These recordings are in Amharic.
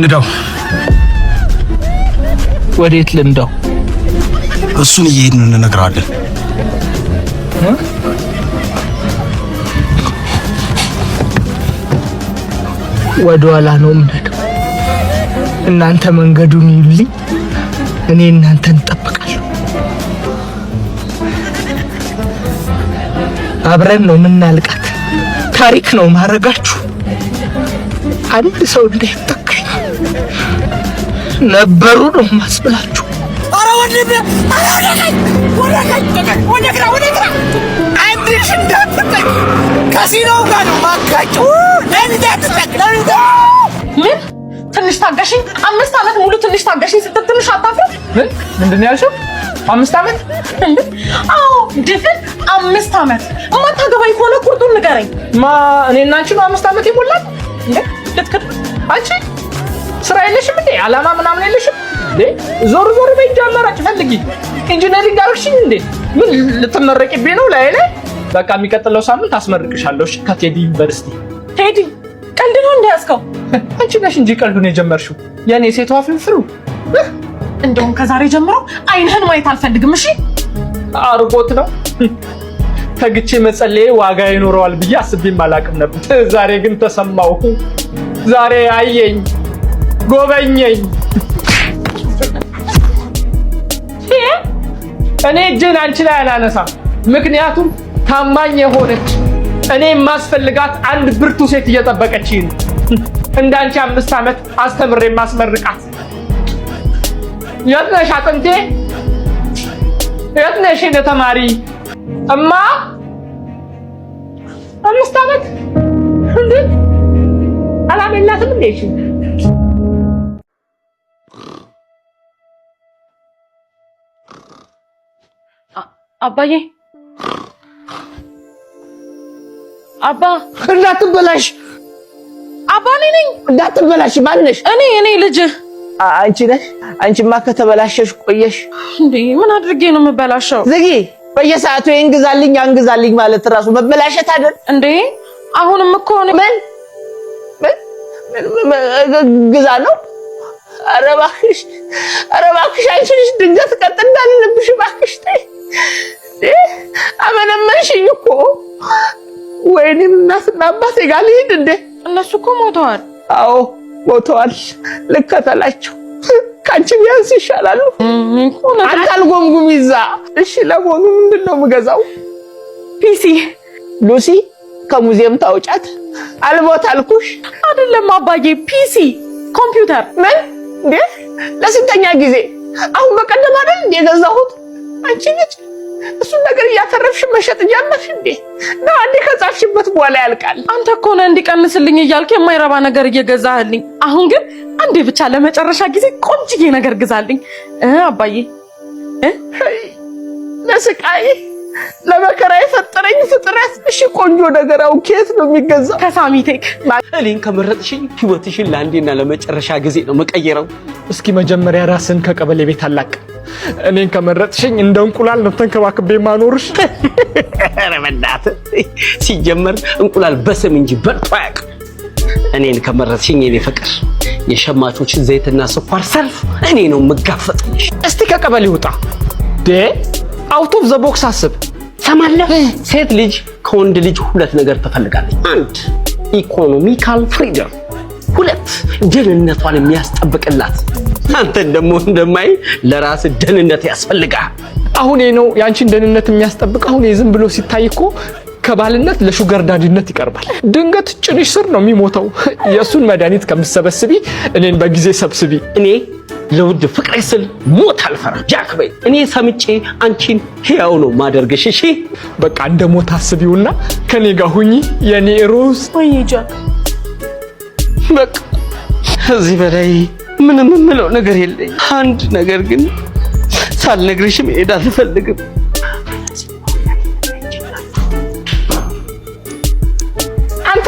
ንዳው ወዴት ልንዳው? እሱን እየሄድን እንነግራለን። ወደ ኋላ ነው የምንሄደው። እናንተ መንገዱን ይሉልኝ፣ እኔ እናንተን እጠብቃለሁ። አብረን ነው የምናልቃት። ታሪክ ነው ማረጋችሁ። አንድ ሰው እንዳይተካኝ ነበሩ ነው ማስብላችሁ። አረ ወንድሜ፣ አረ ወደግራ አንድሽ እንዳትጠቅ ከሲኖ ጋር ነው ማጋጨው። ምን ትንሽ ታገሽኝ? 5 ዓመት ሙሉ ትንሽ ታገሽኝ ስትል ትንሽ አታፍር? ምንድን ያልሽው? 5 ዓመት? አዎ ድፍን 5 ዓመት። እማታገባኝ ከሆነ ቁርጡን ንገረኝ። እኔ እና አንቺ ነው 5 ዓመት ይሞላል እንዴ? ልትከድ አንቺ ስራ የለሽም እንዴ? አላማ ምናምን የለሽም እንዴ? ዞር በእጅ አማራጭ ፈልጊ። ኢንጂነሪንግ አልሽኝ እንዴ? ምን ልትመረቂብኝ ነው? ላይ በቃ የሚቀጥለው ሳምንት አስመርቅሻለሁ ከቴዲ ዩኒቨርሲቲ። ቴዲ ቀልድ ነው እንደያዝከው? አንቺ ነሽ እንጂ ቀልዱን የጀመርሽው። የኔ ሴቷ ፍልፍሉ። እንደውም ከዛሬ ጀምሮ አይንህን ማየት አልፈልግም። እሺ አርጎት ነው። ተግቼ መጸለዬ ዋጋ ይኖረዋል ብዬ አስቤም አላውቅም ነበር። ዛሬ ግን ተሰማው። ዛሬ አየኝ፣ ጎበኘኝ። እኔ እጄን አንቺ ላይ አላነሳም። ምክንያቱም ታማኝ የሆነች እኔ የማስፈልጋት አንድ ብርቱ ሴት እየጠበቀችኝ ነው። እንዳንቺ 5 ዓመት አስተምሬ ማስመርቃት። የት ነሽ አጥንቴ? የት ነሽ የኔ ተማሪ? እማ 5 ዓመት እንዴ አላም የላትም እንዴ? እሺ አባዬ፣ አባ እንዳትበላሽ። አባ ነኝ። እንዳትበላሽ። ማን ነሽ? እኔ ልጅ። አንቺ ነሽ? አንቺማ ከተበላሸሽ ቆየሽ እንዴ። ምን አድርጌ ነው የምበላሸው? ዝጊ። በየሰዓቱ እንግዛልኝ አንግዛልኝ ማለት ራሱ መበላሸት አይደል እንዴ? አሁንም እኮ ምን ግዛ ነው? ኧረ እባክሽ አንቺ ልጅ ድንገት ቀጥ እንዳልልብሽ እባክሽ ተይ። አመነመንሽኝ እኮ። ወይኔ እናትና አባቴ ጋር ልሂድ እንዴ? እነሱ እኮ ሞተዋል። አዎ ሞተዋል። ልከተላቸው። ካንቺ ቢያንስ ይሻላሉ። አታልጎምጉም ይዛ። እሺ ለሆኑ ምንድነው የምገዛው? ፒሲ። ሉሲ ከሙዚየም ታውጫት አልቦት አልኩሽ አይደለም አባዬ፣ ፒሲ ኮምፒውተር። ምን እንዴ? ለስንተኛ ጊዜ? አሁን በቀደም አይደል እንደ ገዛሁት? አንቺ ልጅ እሱን ነገር እያተረፍሽ መሸጥ ጀመርሽ እንዴ? ነው አንዴ ከጻፍሽበት በኋላ ያልቃል። አንተ እኮ ነህ እንዲቀንስልኝ እያልክ የማይረባ ነገር እየገዛህልኝ። አሁን ግን አንዴ ብቻ ለመጨረሻ ጊዜ ቆንጅዬ ነገር ግዛልኝ አባዬ። ለስቃይ ለመከራ የፈጠረኝ ፍጥረት። እሺ ቆንጆ ነገር አው ከየት ነው የሚገዛው? ከሳሚቴክ። እኔን ከመረጥሽኝ ህይወትሽን ለአንዴና ለመጨረሻ ጊዜ ነው መቀየረው። እስኪ መጀመሪያ ራስን ከቀበሌ ቤት አላቅ። እኔን ከመረጥሽኝ እንደ እንቁላል ነው ተንከባክቤ ማኖርሽ። ኧረ በእናትህ ሲጀመር እንቁላል በስም እንጂ በልቶ አያውቅም። እኔን ከመረጥሽኝ የኔ ፍቅር የሸማቾች ዘይትና ስኳር ሰልፍ እኔ ነው የምጋፈጥልሽ። እስቲ ከቀበሌ ውጣ። አውት ኦፍ ዘ ቦክስ አስብ። ሰማለህ? ሴት ልጅ ከወንድ ልጅ 2 ነገር ትፈልጋለች። 1 ኢኮኖሚካል ፍሪደም፣ 2 ደህንነቷን የሚያስጠብቅላት። አንተን ደግሞ እንደማይ ለራስ ደህንነት ያስፈልጋል። አሁን ነው ያንቺን ደህንነት የሚያስጠብቅ። አሁን ዝም ብሎ ሲታይ እኮ ከባልነት ለሹገር ዳዲነት ይቀርባል። ድንገት ጭንሽ ስር ነው የሚሞተው። የሱን መድኃኒት ከምትሰበስቢ እኔን በጊዜ ሰብስቢ። እኔ ለውድ ፍቅሬ ስል ሞት አልፈራም። ጃክ በይ። እኔ ሰምጬ አንቺን ሕያው ነው ማደርግሽ። እሺ በቃ እንደ ሞት አስቢውና ከኔ ጋር ሁኚ የኔ ሮዝ። ወይ ጃክ፣ በቃ እዚህ በላይ ምንም የምለው ነገር የለኝ። አንድ ነገር ግን ሳልነግርሽ መሄድ አልፈልግም። አንተ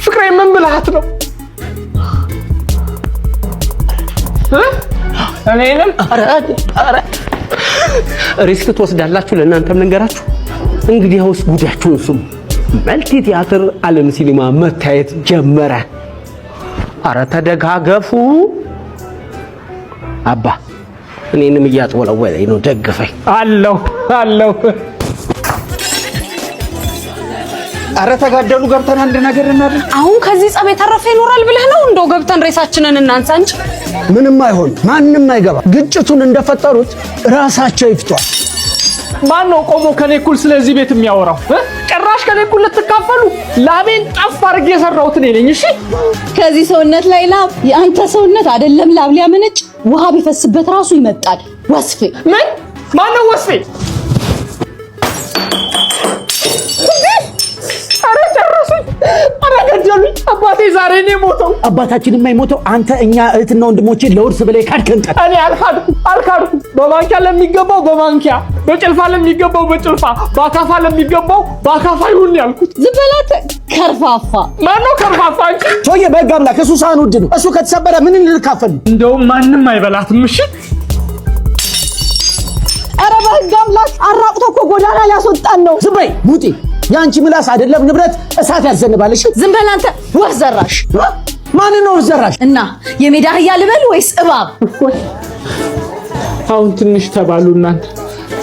ፍቅሬ ምን ብልሃት ነው? እኔንም ኧረ ሪስክ ትወስዳላችሁ። ለእናንተም ልንገራችሁ። እንግዲያውስ ጉዳችሁን ስሙ። መልቲ ቲያትር ዓለም ሲኒማ መታየት ጀመረ። ኧረ ተደጋገፉ። አባ እኔንም እያጥወለወለኝ ነው። ደግፈኝ። አለው ኧረ ተጋደሉ። ገብተን አንድ ነገር እናድርግ። አሁን ከዚህ ጸብ የተረፈ ይኖራል ብለህ ነው? እንደው ገብተን ሬሳችንን እናንሳ እንጂ ምንም አይሆን፣ ማንም አይገባ። ግጭቱን እንደፈጠሩት ራሳቸው ይፍቷል። ማን ነው ቆሞ ከኔ እኩል ስለዚህ ቤት የሚያወራው? ጭራሽ ከኔ እኩል ልትካፈሉ? ላቤን ጠፍ አድርጌ የሰራሁት እኔ ነኝ። እሺ ከዚህ ሰውነት ላይ ላብ የአንተ ሰውነት አይደለም ላብ ሊያመነጭ ውሃ ቢፈስበት ራሱ ይመጣል። ወስፌ ማን ነው ወስፌ? ኧረ ጨረሱኝ! ኧረ ገደሉኝ! አባቴ ዛሬ ነው የሞተው። አባታችን የማይሞተው አንተ እኛ እህትና ወንድሞቼ ለውርስ ብለህ ካድከን ቀን። እኔ አልካድኩም። በማንኪያ ለሚገባው በማንኪያ፣ በጭልፋ ለሚገባው በጭልፋ፣ በአካፋ ለሚገባው በአካፋ ይሁን ያልኩት። ዝም በላት ከርፋፋ። ማን ነው ከርፋፋ? አንቺ ሰውዬ በሕግ አምላክ እሱ ሳህን ውድ ነው። እሱ ከተሰበረ ምን እንልካፈል? እንደውም ማንም አይበላትም። እሺ ኧረ በሕግ አምላክ አራቁቶ እኮ ጎዳና ሊያስወጣን ነው። ዝም በይ ሙጢ። ያንቺ ምላስ አይደለም ንብረት እሳት ያዘንባል። እሺ ዝም በል አንተ ወፍ ዘራሽ። ማን ነው ወፍ ዘራሽ? እና የሜዳ አህያ ልበል ወይስ እባብ? አሁን ትንሽ ተባሉ እናንተ።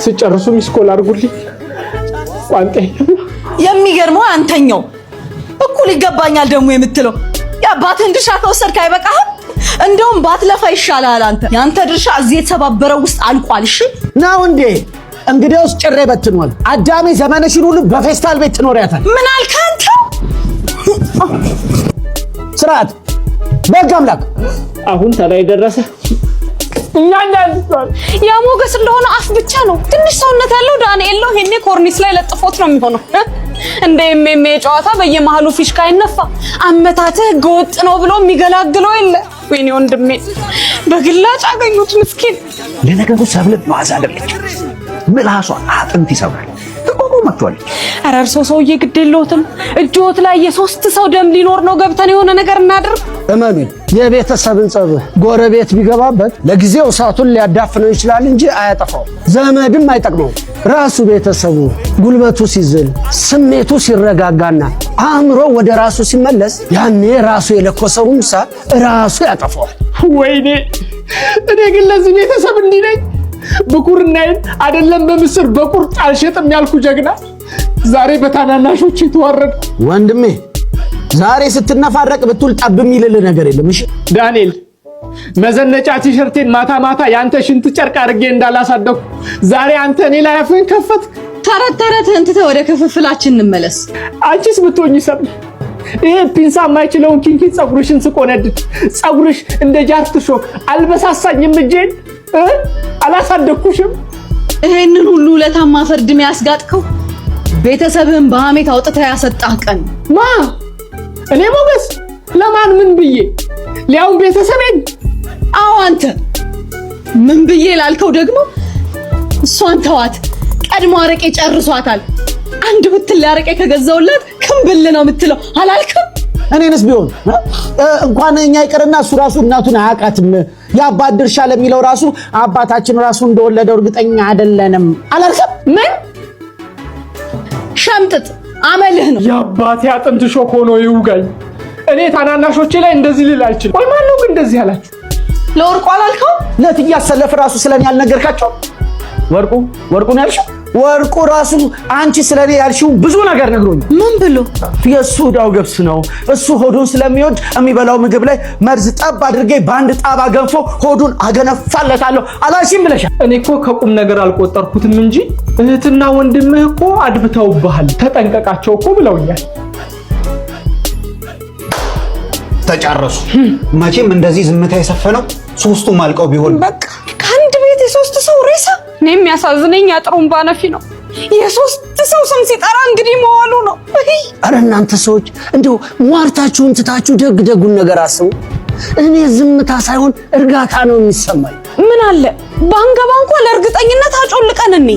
ስጨርሱ ሚስኮል አድርጉልኝ። ቋንጤ የሚገርመው አንተኛው እኩል ይገባኛል ደግሞ የምትለው የአባትህን ድርሻ ከወሰድክ አይበቃህም? እንደውም ባትለፋ ይሻላል። አንተ ያንተ ድርሻ እዚህ የተባበረው ውስጥ አልቋል። እሺ ነው እንዴ? እንግዲያውስ ጭሬ በትኗል። አዳሜ ዘመንሽን ሁሉ በፌስታል ቤት ትኖሪያታል። ምን አልክ አንተ? ስርዓት በሕግ አምላክ። አሁን ተላይ ደረሰ። እኛ ያ ሞገስ እንደሆነ አፍ ብቻ ነው። ትንሽ ሰውነት ያለው ዳንኤል ነው። ይሄኔ ኮርኒስ ላይ ለጥፎት ነው የሚሆነው። እንደ ኤምኤም ጨዋታ በየመሃሉ ፊሽካ ይነፋ። አመታትህ ህገወጥ ነው ብሎ የሚገላግለው የለ። ወይኔ ወንድሜ በግላጭ አገኙት ምስኪን። ለነገሩ ሰብለት ማዛ አይደለች። ምላሷ አጥንት ይሰብራል። ትቆማቸዋለች። ኧረ እርሶ ሰውዬ ግድ የለዎትም። እጆት ላይ የሶስት ሰው ደም ሊኖር ነው። ገብተን የሆነ ነገር እናድርግ። እመኑኝ፣ የቤተሰብን ጸብ ጎረቤት ቢገባበት ለጊዜው እሳቱን ሊያዳፍነው ይችላል እንጂ አያጠፋው። ዘመድም አይጠቅመው። ራሱ ቤተሰቡ ጉልበቱ ሲዝል፣ ስሜቱ ሲረጋጋና አእምሮ ወደ ራሱ ሲመለስ ያኔ ራሱ የለኮሰውን እሳት ራሱ ያጠፋዋል። ወይኔ እኔ ግን ለዚህ ቤተሰብ እንዲህ ነኝ። ብኩርናዬን አይደለም በምስር በቁርጥ አልሸጥም ያልኩ ጀግና ዛሬ በታናናሾች የተዋረደ ወንድሜ። ዛሬ ስትነፋረቅ ብትውል ጠብ የሚልልህ ነገር የለም። እሺ ዳንኤል፣ መዘነጫ ቲሸርቴን ማታ ማታ ያንተ ሽንት ጨርቅ አድርጌ እንዳላሳደኩ ዛሬ አንተ እኔ ላይ አፍህን ከፈትክ። ተረትህን ትተህ ወደ ክፍፍላችን እንመለስ። አንቺስ ብትሆኚ ሰብል ይሄ ፒንሳ የማይችለውን ኪንኪ ጸጉርሽን ስቆነድድ ጸጉርሽ እንደ ጃርት ሾክ አልበሳሳኝም። እጄን አላሳደኩሽም። ይሄንን ሁሉ ለታማ ፈርድም ያስጋጥከው ቤተሰብህን በሐሜት አውጥተህ ያሰጣህ ቀን ማ እኔ ሞገስ ለማን ምን ብዬ ሊያውም ቤተሰቤን? አዎ አንተ ምን ብዬ ላልከው ደግሞ እሷን ተዋት። ቀድሞ አረቄ ጨርሷታል። አንድ ብትል አረቄ ከገዛውላት ክንብል ነው የምትለው አላልክም? እኔንስ ቢሆን እንኳን እኛ ይቀርና እሱ ራሱ እናቱን አያውቃትም። የአባት ድርሻ ለሚለው ራሱ አባታችን ራሱ እንደወለደው እርግጠኛ አይደለንም አላልክም? ምን ሸምጥጥ አመልህ ነው። የአባቴ አጥንት ሾክ ሆኖ ይውጋኝ። እኔ ታናናሾቼ ላይ እንደዚህ ልል አልችልም። ወይ ማን ነው ግን እንደዚህ ያላችሁ? ለወርቁ አላልከው? ለትያሰለፍ ራሱ ስለኔ ያልነገርካቸው? ወርቁን ያልሽው? ወርቁ ራሱ አንቺ ስለኔ ያልሽው ብዙ ነገር ነግሮኛል። ምን ብሎ? የሱ ዳው ገብስ ነው። እሱ ሆዱን ስለሚወድ የሚበላው ምግብ ላይ መርዝ ጠብ አድርጌ በአንድ ጣባ ገንፎ ሆዱን አገነፋለታለሁ አላልሽም ብለሻል። እኔ እኮ ከቁም ነገር አልቆጠርኩትም እንጂ እህትና ወንድምህ እኮ አድብተውብሃል፣ ተጠንቀቃቸው እኮ ብለውኛል። ተጫረሱ። መቼም እንደዚህ ዝምታ የሰፈነው ሶስቱም አልቀው ቢሆን በቃ ከአንድ ቤት የሶስት ሰው ሬሳ። እኔ የሚያሳዝነኝ ያጥሩምባ ነፊ ነው። የሶስት ሰው ስም ሲጠራ እንግዲህ መዋሉ ነው። አረ እናንተ ሰዎች እንዲሁ ሟርታችሁን ትታችሁ ደግ ደጉን ነገር አስቡ። እኔ ዝምታ ሳይሆን እርጋታ ነው የሚሰማኝ። ምን አለ ባንገባ እንኳን ለእርግጠኝነት አጮልቀን እኔ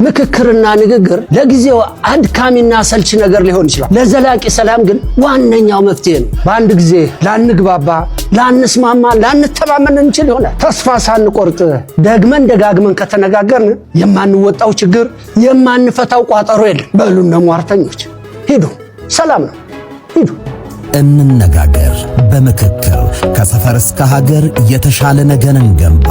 ምክክርና ንግግር ለጊዜው አድካሚና ሰልች ነገር ሊሆን ይችላል። ለዘላቂ ሰላም ግን ዋነኛው መፍትሄ ነው። በአንድ ጊዜ ላንግባባ፣ ላንስማማ፣ ላንተማመን እንችል ይሆናል። ተስፋ ሳንቆርጥ ደግመን ደጋግመን ከተነጋገርን የማንወጣው ችግር፣ የማንፈታው ቋጠሮ የለም። በሉን ሟርተኞች ሂዱ፣ ሰላም ነው፣ ሂዱ። እንነጋገር። በምክክር ከሰፈር እስከ ሀገር የተሻለ ነገን እንገንባ።